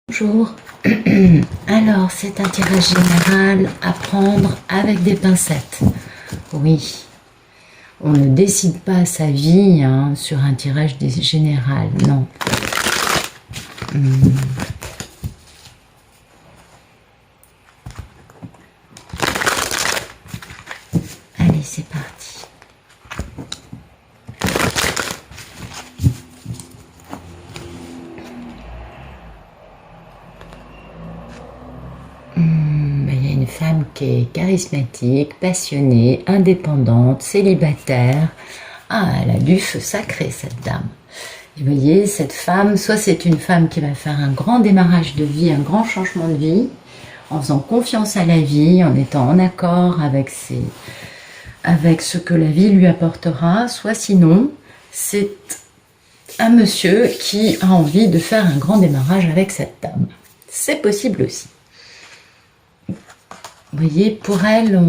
Bonjour. Alors, c'est un tirage général à prendre avec des pincettes. Oui, on ne décide pas sa vie sur un tirage général, non. Allez, c'est parti. Il y a une femme qui est charismatique, passionnée, indépendante, célibataire. Ah, elle a du feu sacré, cette dame. Et vous voyez, cette femme, soit c'est une femme qui va faire un grand démarrage de vie, un grand changement de vie, en faisant confiance à la vie, en étant en accord avec ce que la vie lui apportera, soit sinon, c'est un monsieur qui a envie de faire un grand démarrage avec cette dame. C'est possible aussi. Vous voyez, pour elle,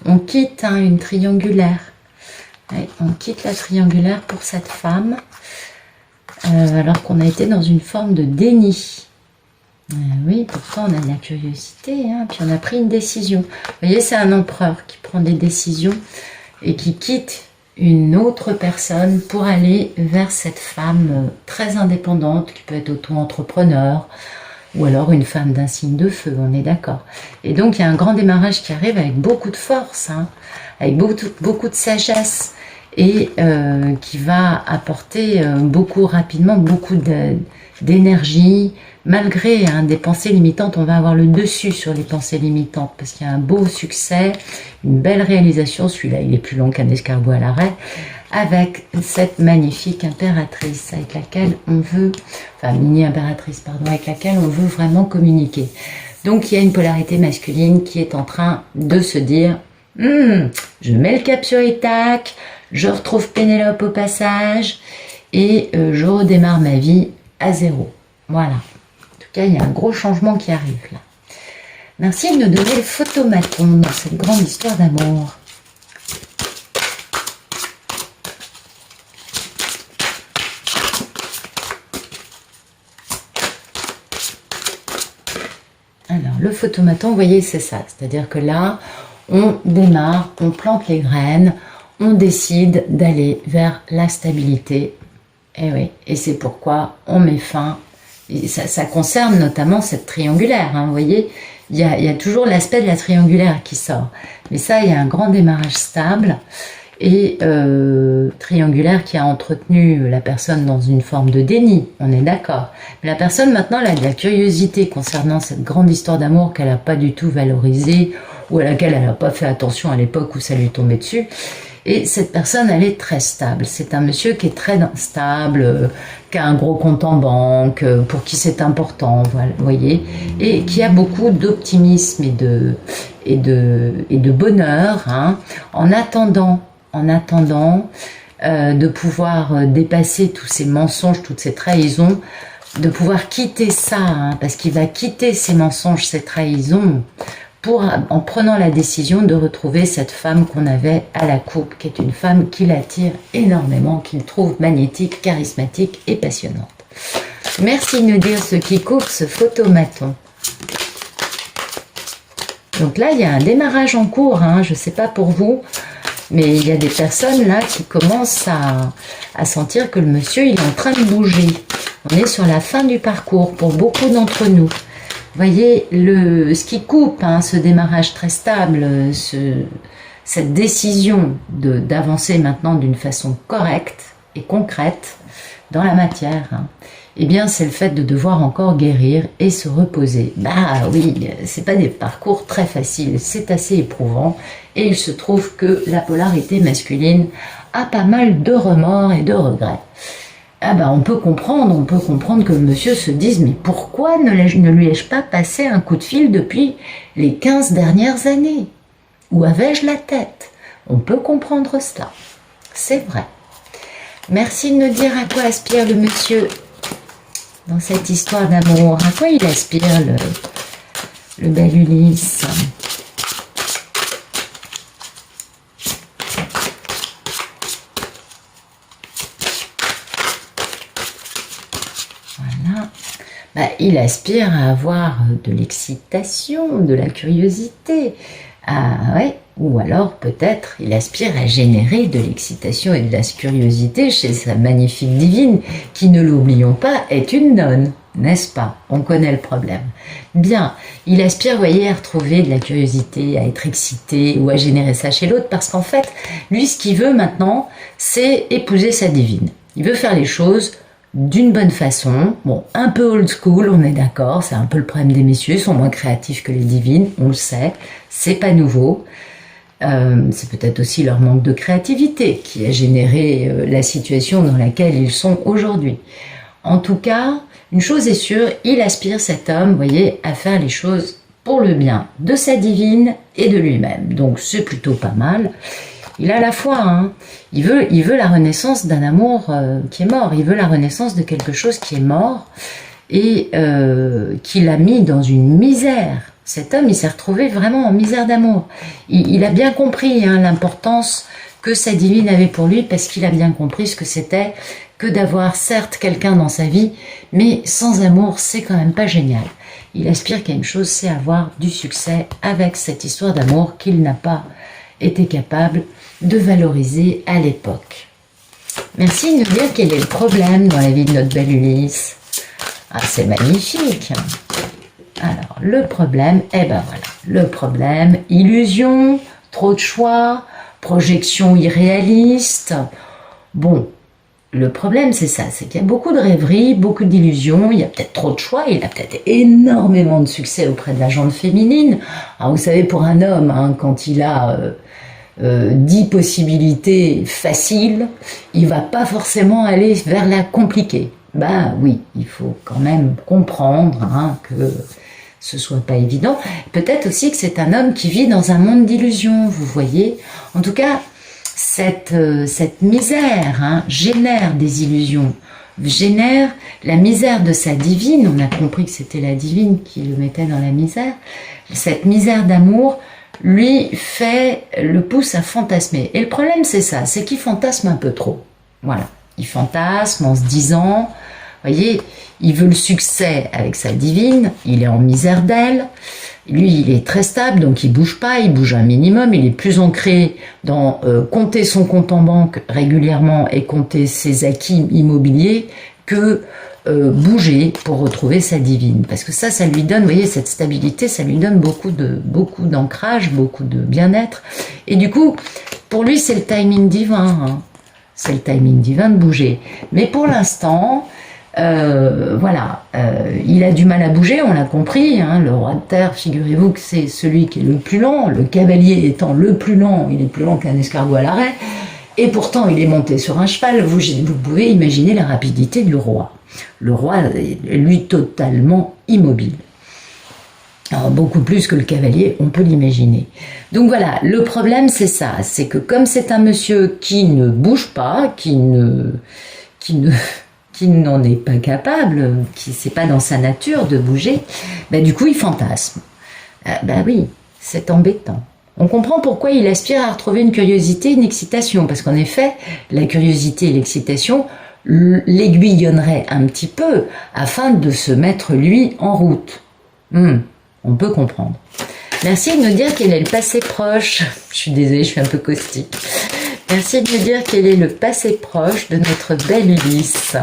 on quitte une triangulaire. Ouais, on quitte la triangulaire pour cette femme, alors qu'on a été dans une forme de déni. Oui, pourtant on a de la curiosité, puis on a pris une décision. Vous voyez, c'est un empereur qui prend des décisions et qui quitte une autre personne pour aller vers cette femme très indépendante, qui peut être auto-entrepreneur, ou alors une femme d'un signe de feu, on est d'accord. Et donc il y a un grand démarrage qui arrive avec beaucoup de force, avec beaucoup de sagesse, et qui va apporter beaucoup rapidement, beaucoup d'énergie, malgré des pensées limitantes. On va avoir le dessus sur les pensées limitantes, parce qu'il y a un beau succès, une belle réalisation. Celui-là, il est plus long qu'un escargot à l'arrêt, avec cette magnifique impératrice avec laquelle on veut, enfin mini-impératrice, pardon, avec laquelle on veut vraiment communiquer. Donc il y a une polarité masculine qui est en train de se dire je mets le cap sur Ithaque, je retrouve Pénélope au passage et je redémarre ma vie à zéro. Voilà. En tout cas, il y a un gros changement qui arrive là. Merci de nous donner le photomaton dans cette grande histoire d'amour. Alors, le photomaton, vous voyez, c'est ça. C'est-à-dire que là, on démarre, on plante les graines, on décide d'aller vers la stabilité. Et oui, et c'est pourquoi on met fin. Et ça concerne notamment cette triangulaire. Vous voyez, il y a toujours l'aspect de la triangulaire qui sort. Mais ça, il y a un grand démarrage stable et triangulaire qui a entretenu la personne dans une forme de déni, on est d'accord. Mais la personne maintenant, elle a de la curiosité concernant cette grande histoire d'amour qu'elle n'a pas du tout valorisée ou à laquelle elle n'a pas fait attention à l'époque où ça lui tombait dessus. Et cette personne, elle est très stable. C'est un monsieur qui est très stable, qui a un gros compte en banque, pour qui c'est important, voilà, vous voyez, et qui a beaucoup d'optimisme et de bonheur, en attendant de pouvoir dépasser tous ces mensonges, toutes ces trahisons, de pouvoir quitter ça, parce qu'il va quitter ces mensonges, ces trahisons, en prenant la décision de retrouver cette femme qu'on avait à la coupe, qui est une femme qui l'attire énormément, qu'il trouve magnétique, charismatique et passionnante. Merci de nous dire ce qui coupe ce photomaton. Donc là, il y a un démarrage en cours, je ne sais pas pour vous, mais il y a des personnes là qui commencent à sentir que le monsieur, il est en train de bouger. On est sur la fin du parcours pour beaucoup d'entre nous. Vous voyez, ce qui coupe ce démarrage très stable, cette décision d'avancer maintenant d'une façon correcte et concrète dans la matière, eh bien c'est le fait de devoir encore guérir et se reposer. Bah oui, c'est pas des parcours très faciles, c'est assez éprouvant et il se trouve que la polarité masculine a pas mal de remords et de regrets. Ah ben on peut comprendre que le monsieur se dise mais pourquoi ne lui ai-je pas passé un coup de fil depuis les 15 dernières années? Où avais-je la tête? On peut comprendre cela, c'est vrai. Merci de nous dire à quoi aspire le monsieur dans cette histoire d'amour. À quoi il aspire le bel Ulysse? il aspire à avoir de l'excitation, de la curiosité, ouais, ou alors peut-être il aspire à générer de l'excitation et de la curiosité chez sa magnifique divine, qui, ne l'oublions pas, est une nonne, n'est-ce pas? On connaît le problème. Bien, il aspire, vous voyez, à retrouver de la curiosité, à être excité ou à générer ça chez l'autre, parce qu'en fait, lui, ce qu'il veut maintenant, c'est épouser sa divine. Il veut faire les choses d'une bonne façon, bon, un peu old school, on est d'accord, c'est un peu le problème des messieurs, ils sont moins créatifs que les divines, on le sait, c'est pas nouveau. C'est peut-être aussi leur manque de créativité qui a généré la situation dans laquelle ils sont aujourd'hui. En tout cas, une chose est sûre, il aspire, cet homme, vous voyez, à faire les choses pour le bien de sa divine et de lui-même. Donc c'est plutôt pas mal. Il a la foi, hein. Il veut la renaissance d'un amour qui est mort. Il veut la renaissance de quelque chose qui est mort et qui l'a mis dans une misère. Cet homme, il s'est retrouvé vraiment en misère d'amour. Il a bien compris, hein, l'importance que sa divine avait pour lui, parce qu'il a bien compris ce que c'était que d'avoir certes quelqu'un dans sa vie, mais sans amour, c'est quand même pas génial. Il aspire qu'à une chose, c'est avoir du succès avec cette histoire d'amour qu'il n'a pas été capable de valoriser à l'époque. Merci de nous dire quel est le problème dans la vie de notre belle Ulysse. Ah, c'est magnifique. Alors, le problème, eh ben voilà, le problème, illusion, trop de choix, projection irréaliste. Bon, le problème, c'est ça, c'est qu'il y a beaucoup de rêveries, beaucoup d'illusions, il y a peut-être trop de choix, il a peut-être énormément de succès auprès de la gente féminine. Alors, vous savez, pour un homme, hein, quand il a 10 possibilités faciles, il va pas forcément aller vers la compliquée. Ben oui, il faut quand même comprendre, hein, que ce soit pas évident. Peut-être aussi que c'est un homme qui vit dans un monde d'illusions, vous voyez. En tout cas, cette misère, hein, génère des illusions, génère la misère de sa divine. On a compris que c'était la divine qui le mettait dans la misère. Cette misère d'amour lui le pousse à fantasmer. Et le problème, c'est ça, c'est qu'il fantasme un peu trop. Voilà, il fantasme en se disant, voyez, il veut le succès avec sa divine, il est en misère d'elle, lui il est très stable, donc il bouge pas, il bouge un minimum, il est plus ancré dans compter son compte en banque régulièrement et compter ses acquis immobiliers que bouger pour retrouver sa divine. Parce que ça lui donne, vous voyez, cette stabilité, ça lui donne beaucoup d'ancrage, beaucoup de bien-être. Et du coup, pour lui, c'est le timing divin, hein. C'est le timing divin de bouger. Mais pour l'instant, voilà, il a du mal à bouger, on l'a compris, hein, le roi de terre, figurez-vous que c'est celui qui est le plus lent, le cavalier étant le plus lent, il est plus lent qu'un escargot à l'arrêt, et pourtant il est monté sur un cheval, vous pouvez imaginer la rapidité du roi. Le roi est, lui, totalement immobile. Alors, beaucoup plus que le cavalier, on peut l'imaginer. Donc voilà, le problème c'est ça, c'est que comme c'est un monsieur qui ne bouge pas, qui n'en est pas capable, qui c'est pas dans sa nature de bouger, ben du coup il fantasme. Ben oui, c'est embêtant. On comprend pourquoi il aspire à retrouver une curiosité, une excitation, parce qu'en effet, la curiosité et l'excitation l'aiguillonneraient un petit peu afin de se mettre lui en route. On peut comprendre. Merci de nous dire quel est le passé proche. Je suis désolée, je suis un peu caustique. Merci de nous dire quel est le passé proche de notre belle Ulysse.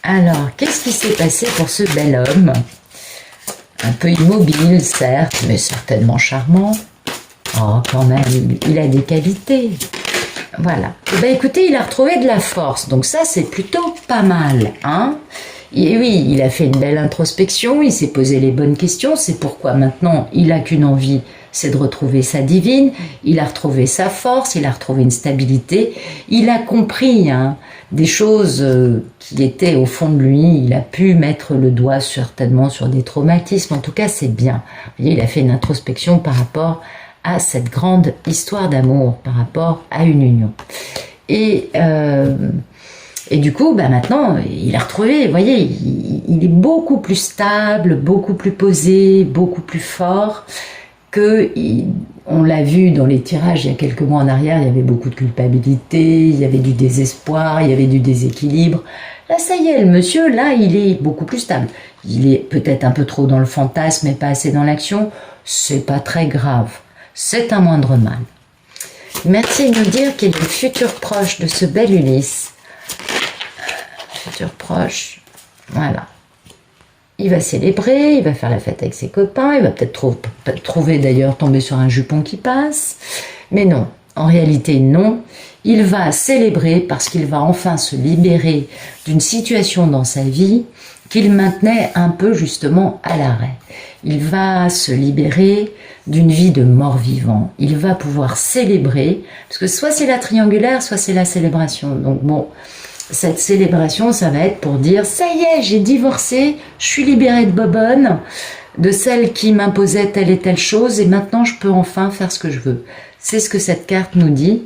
Alors, qu'est-ce qui s'est passé pour ce bel homme? Un peu immobile, certes, mais certainement charmant. Oh, quand même, il a des qualités. Voilà. Eh bien, écoutez, il a retrouvé de la force. Donc ça, c'est plutôt pas mal, hein? Et oui, il a fait une belle introspection, il s'est posé les bonnes questions. C'est pourquoi maintenant, il n'a qu'une envie, c'est de retrouver sa divine. Il a retrouvé sa force, il a retrouvé une stabilité. Il a compris, hein, des choses qui étaient au fond de lui. Il a pu mettre le doigt certainement sur des traumatismes. En tout cas, c'est bien. Vous voyez, il a fait une introspection par rapport à cette grande histoire d'amour, par rapport à une union. Et du coup, bah maintenant, il a retrouvé, vous voyez, il est beaucoup plus stable, beaucoup plus posé, beaucoup plus fort que, on l'a vu dans les tirages il y a quelques mois en arrière, il y avait beaucoup de culpabilité, il y avait du désespoir, il y avait du déséquilibre. Là, ça y est, le monsieur, là, il est beaucoup plus stable. Il est peut-être un peu trop dans le fantasme et pas assez dans l'action. C'est pas très grave. C'est un moindre mal. Merci de nous dire qu'il est le futur proche de ce bel Ulysse. Futur proche, voilà. Il va célébrer, il va faire la fête avec ses copains, il va peut-être trouver d'ailleurs, tomber sur un jupon qui passe. Mais non, en réalité non. Il va célébrer parce qu'il va enfin se libérer d'une situation dans sa vie qu'il maintenait un peu justement à l'arrêt. Il va se libérer d'une vie de mort-vivant. Il va pouvoir célébrer, parce que soit c'est la triangulaire, soit c'est la célébration. Donc bon, cette célébration, ça va être pour dire « ça y est, j'ai divorcé, je suis libérée de bobonne, de celle qui m'imposait telle et telle chose, et maintenant je peux enfin faire ce que je veux. » C'est ce que cette carte nous dit.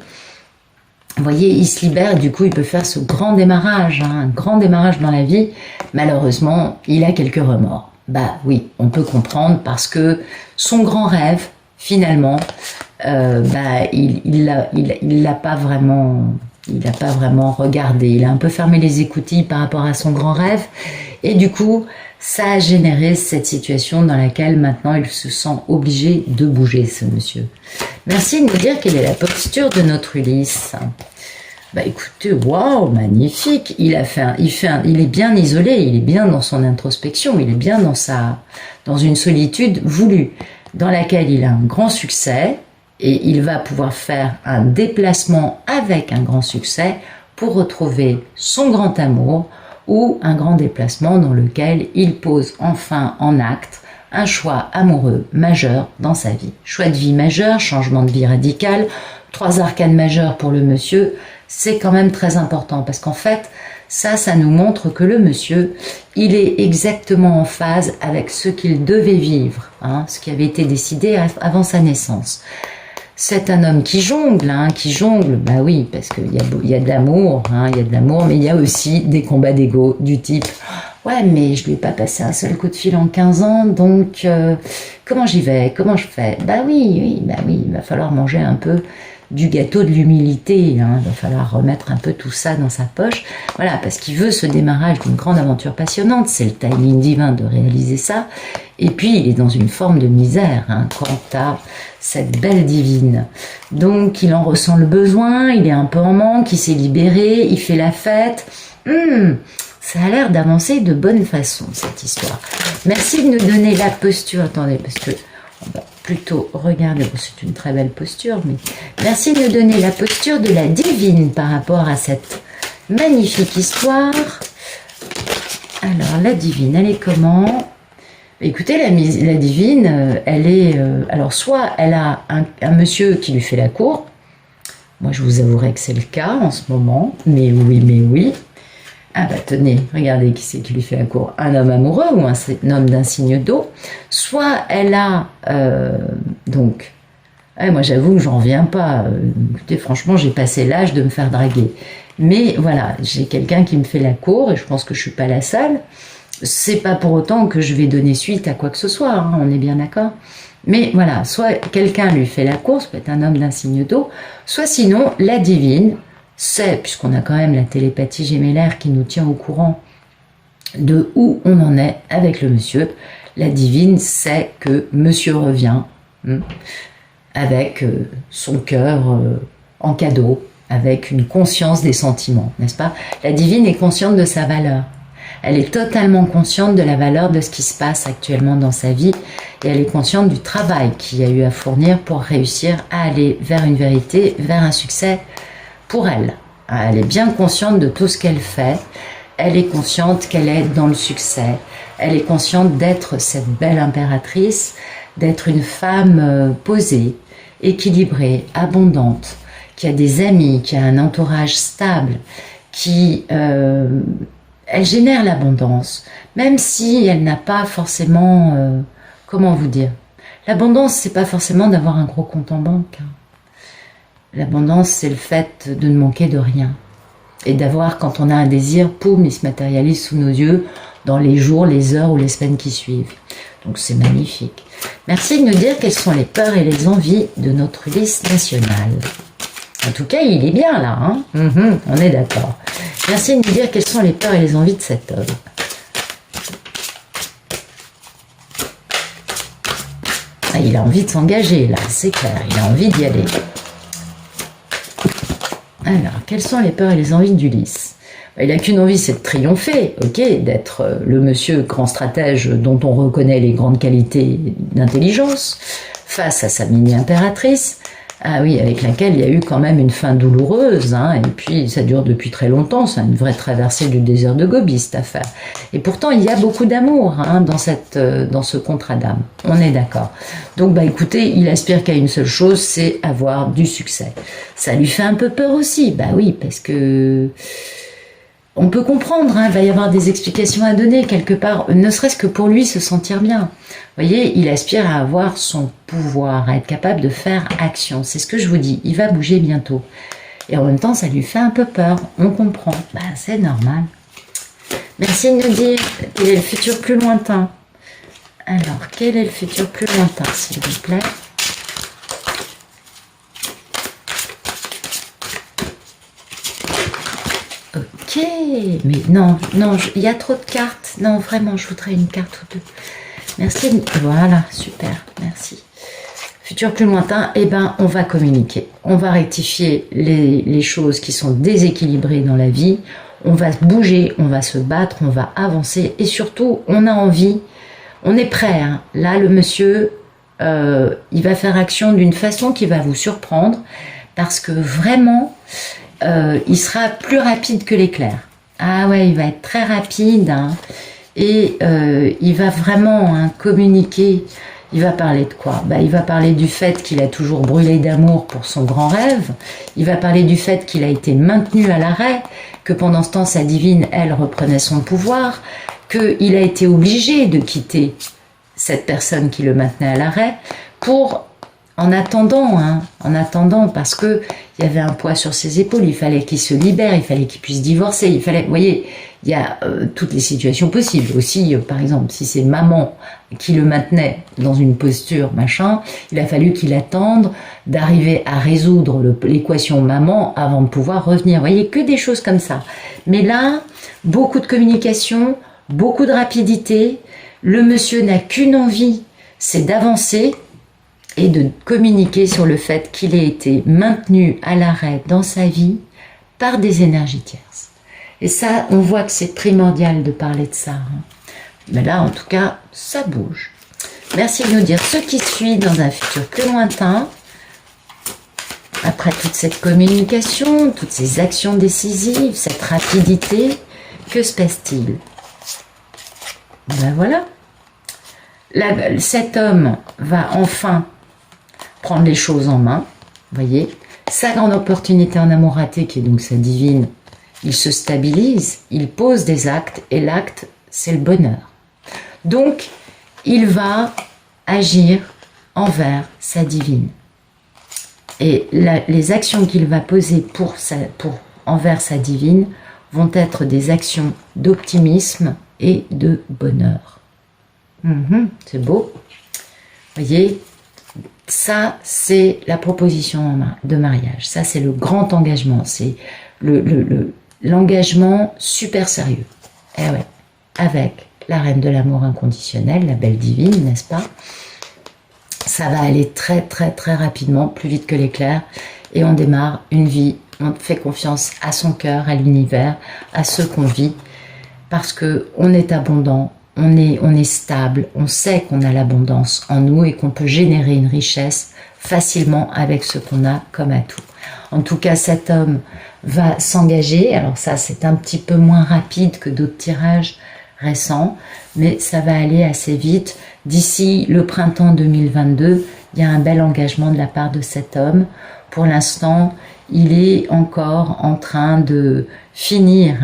Vous voyez, il se libère et du coup, il peut faire ce grand démarrage, hein, un grand démarrage dans la vie. Malheureusement, il a quelques remords. Bah oui, on peut comprendre parce que son grand rêve, finalement, il l'a pas vraiment regardé. Il a un peu fermé les écoutilles par rapport à son grand rêve. Et du coup, ça a généré cette situation dans laquelle maintenant il se sent obligé de bouger, ce monsieur. Merci de nous dire quelle est la posture de notre Ulysse. Bah écoutez, waouh, magnifique. Il est bien isolé, il est bien dans son introspection, il est bien dans une solitude voulue, dans laquelle il a un grand succès et il va pouvoir faire un déplacement avec un grand succès pour retrouver son grand amour ou un grand déplacement dans lequel il pose enfin en acte un choix amoureux majeur dans sa vie. Choix de vie majeur, changement de vie radical, 3 arcanes majeures pour le monsieur, c'est quand même très important parce qu'en fait, ça nous montre que le monsieur, il est exactement en phase avec ce qu'il devait vivre, hein, ce qui avait été décidé avant sa naissance. C'est un homme qui jongle, bah oui, parce qu'il y a de l'amour, hein, il y a de l'amour, mais il y a aussi des combats d'ego du type « ouais, mais je lui ai pas passé un seul coup de fil en 15 ans, donc comment j'y vais, comment je fais ?» Bah oui, il va falloir manger un peu du gâteau de l'humilité, hein, il va falloir remettre un peu tout ça dans sa poche, voilà, parce qu'il veut ce démarrage d'une grande aventure passionnante, c'est le timing divin de réaliser ça, et puis il est dans une forme de misère, hein, quant à cette belle divine. Donc il en ressent le besoin, il est un peu en manque, il s'est libéré, il fait la fête. Ça a l'air d'avancer de bonne façon, cette histoire. Merci de nous donner la posture. Attendez, parce que on va plutôt regarder. Bon, c'est une très belle posture, mais merci de nous donner la posture de la divine par rapport à cette magnifique histoire. Alors, la divine, elle est comment ? Écoutez, la divine, elle est... alors, soit elle a un monsieur qui lui fait la cour. Moi, je vous avouerai que c'est le cas en ce moment. Mais oui. Ah bah tenez, regardez qui c'est qui lui fait la cour. Un homme amoureux ou un homme d'un signe d'eau. Soit elle a... donc... moi, j'avoue que j'en reviens pas. Écoutez, franchement, j'ai passé l'âge de me faire draguer. Mais voilà, j'ai quelqu'un qui me fait la cour et je pense que je suis pas la seule. C'est pas pour autant que je vais donner suite à quoi que ce soit, hein, on est bien d'accord. Mais voilà, soit quelqu'un lui fait la course, peut être un homme d'un signe d'eau, soit sinon, la divine, c'est, puisqu'on a quand même la télépathie gémellaire qui nous tient au courant de où on en est avec le monsieur, la divine sait que monsieur revient avec son cœur en cadeau, avec une conscience des sentiments, n'est-ce pas? La divine est consciente de sa valeur. Elle est totalement consciente de la valeur de ce qui se passe actuellement dans sa vie et elle est consciente du travail qu'il y a eu à fournir pour réussir à aller vers une vérité, vers un succès pour elle. Elle est bien consciente de tout ce qu'elle fait, elle est consciente qu'elle est dans le succès, elle est consciente d'être cette belle impératrice, d'être une femme posée, équilibrée, abondante, qui a des amis, qui a un entourage stable, qui... elle génère l'abondance, même si elle n'a pas forcément... comment vous dire? L'abondance, c'est pas forcément d'avoir un gros compte en banque. L'abondance, c'est le fait de ne manquer de rien. Et d'avoir, quand on a un désir, poum, il se matérialise sous nos yeux dans les jours, les heures ou les semaines qui suivent. Donc c'est magnifique. Merci de nous dire quelles sont les peurs et les envies de notre Ulysse national. En tout cas, il est bien là, hein, on est d'accord. Merci de nous dire quelles sont les peurs et les envies de cet homme. Ah, il a envie de s'engager, là, c'est clair. Il a envie d'y aller. Alors, quelles sont les peurs et les envies d'Ulysse? Il n'a qu'une envie, c'est de triompher, ok, d'être le monsieur grand stratège dont on reconnaît les grandes qualités d'intelligence face à sa mini-impératrice. Ah oui, avec laquelle il y a eu quand même une fin douloureuse, hein, et puis ça dure depuis très longtemps, c'est une vraie traversée du désert de Gobi, cette affaire. Et pourtant, il y a beaucoup d'amour hein, dans ce contrat d'âme, on est d'accord. Donc, bah écoutez, il aspire qu'à une seule chose, c'est avoir du succès. Ça lui fait un peu peur aussi, bah oui, parce que... On peut comprendre, hein, il va y avoir des explications à donner quelque part, ne serait-ce que pour lui se sentir bien. Vous voyez, il aspire à avoir son pouvoir, à être capable de faire action. C'est ce que je vous dis, il va bouger bientôt. Et en même temps, ça lui fait un peu peur, on comprend. Ben, c'est normal. Merci de nous dire quel est le futur plus lointain. Alors, quel est le futur plus lointain, s'il vous plaît ? Ok, mais non, il y a trop de cartes. Non, vraiment, je voudrais une carte ou deux. Merci. Voilà, super, merci. Futur plus lointain, eh ben, on va communiquer. On va rectifier les choses qui sont déséquilibrées dans la vie. On va bouger, on va se battre, on va avancer. Et surtout, on a envie, on est prêt. Hein. Là, le monsieur, il va faire action d'une façon qui va vous surprendre. Parce que vraiment... il sera plus rapide que l'éclair. Ah ouais, il va être très rapide hein, et il va vraiment hein, communiquer. Il va parler de quoi? Bah, il va parler du fait qu'il a toujours brûlé d'amour pour son grand rêve. Il va parler du fait qu'il a été maintenu à l'arrêt, que pendant ce temps, sa divine, elle, reprenait son pouvoir, qu'il a été obligé de quitter cette personne qui le maintenait à l'arrêt pour... En attendant, parce que il y avait un poids sur ses épaules, il fallait qu'il se libère, il fallait qu'il puisse divorcer, il fallait, vous voyez, il y a toutes les situations possibles. Aussi, par exemple, si c'est maman qui le maintenait dans une posture, machin, il a fallu qu'il attende d'arriver à résoudre l'équation maman avant de pouvoir revenir. Vous voyez, que des choses comme ça. Mais là, beaucoup de communication, beaucoup de rapidité. Le monsieur n'a qu'une envie, c'est d'avancer, et de communiquer sur le fait qu'il ait été maintenu à l'arrêt dans sa vie par des énergies tierces. Et ça, on voit que c'est primordial de parler de ça. Hein. Mais là, en tout cas, ça bouge. Merci de nous dire ce qui suit dans un futur plus lointain. Après toute cette communication, toutes ces actions décisives, cette rapidité, que se passe-t-il? Ben voilà. Cet homme va enfin prendre les choses en main, voyez, sa grande opportunité en amour raté, qui est donc sa divine, il se stabilise, il pose des actes, et l'acte, c'est le bonheur. Donc, il va agir envers sa divine. Et les actions qu'il va poser envers sa divine vont être des actions d'optimisme et de bonheur. C'est beau. Voyez, ça, c'est la proposition de mariage. Ça, c'est le grand engagement. C'est l'engagement super sérieux. Eh ouais, avec la reine de l'amour inconditionnel, la belle divine, n'est-ce pas? Ça va aller très, très, très rapidement, plus vite que l'éclair. Et on démarre une vie. On fait confiance à son cœur, à l'univers, à ce qu'on vit. Parce qu'on est abondant. On est stable, on sait qu'on a l'abondance en nous et qu'on peut générer une richesse facilement avec ce qu'on a comme atout. En tout cas, cet homme va s'engager. Alors ça, c'est un petit peu moins rapide que d'autres tirages récents, mais ça va aller assez vite. D'ici le printemps 2022, il y a un bel engagement de la part de cet homme. Pour l'instant, il est encore en train de finir,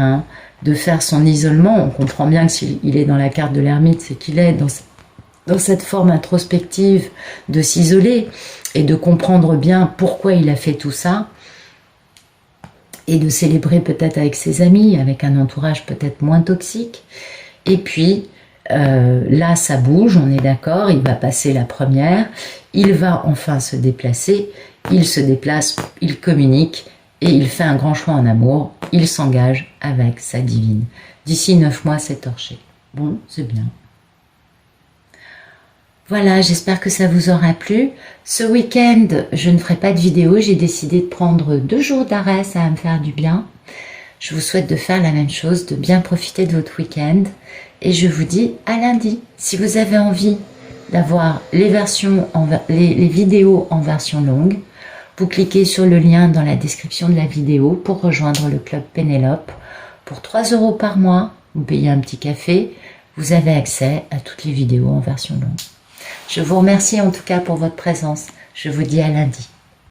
de faire son isolement. On comprend bien que s'il est dans la carte de l'ermite, c'est qu'il est dans cette forme introspective de s'isoler et de comprendre bien pourquoi il a fait tout ça et de célébrer peut-être avec ses amis, avec un entourage peut-être moins toxique. Et puis, là, ça bouge, on est d'accord, il va passer la première, il va enfin se déplacer, il se déplace, il communique et il fait un grand choix en amour, il s'engage avec sa divine. D'ici 9 mois, c'est torché. Bon, c'est bien. Voilà, j'espère que ça vous aura plu. Ce week-end, je ne ferai pas de vidéo, j'ai décidé de prendre 2 jours d'arrêt, ça va me faire du bien. Je vous souhaite de faire la même chose, de bien profiter de votre week-end. Et je vous dis à lundi. Si vous avez envie d'avoir les vidéos en version longue, vous cliquez sur le lien dans la description de la vidéo pour rejoindre le club Pénélope. Pour 3 € par mois, vous payez un petit café, vous avez accès à toutes les vidéos en version longue. Je vous remercie en tout cas pour votre présence. Je vous dis à lundi.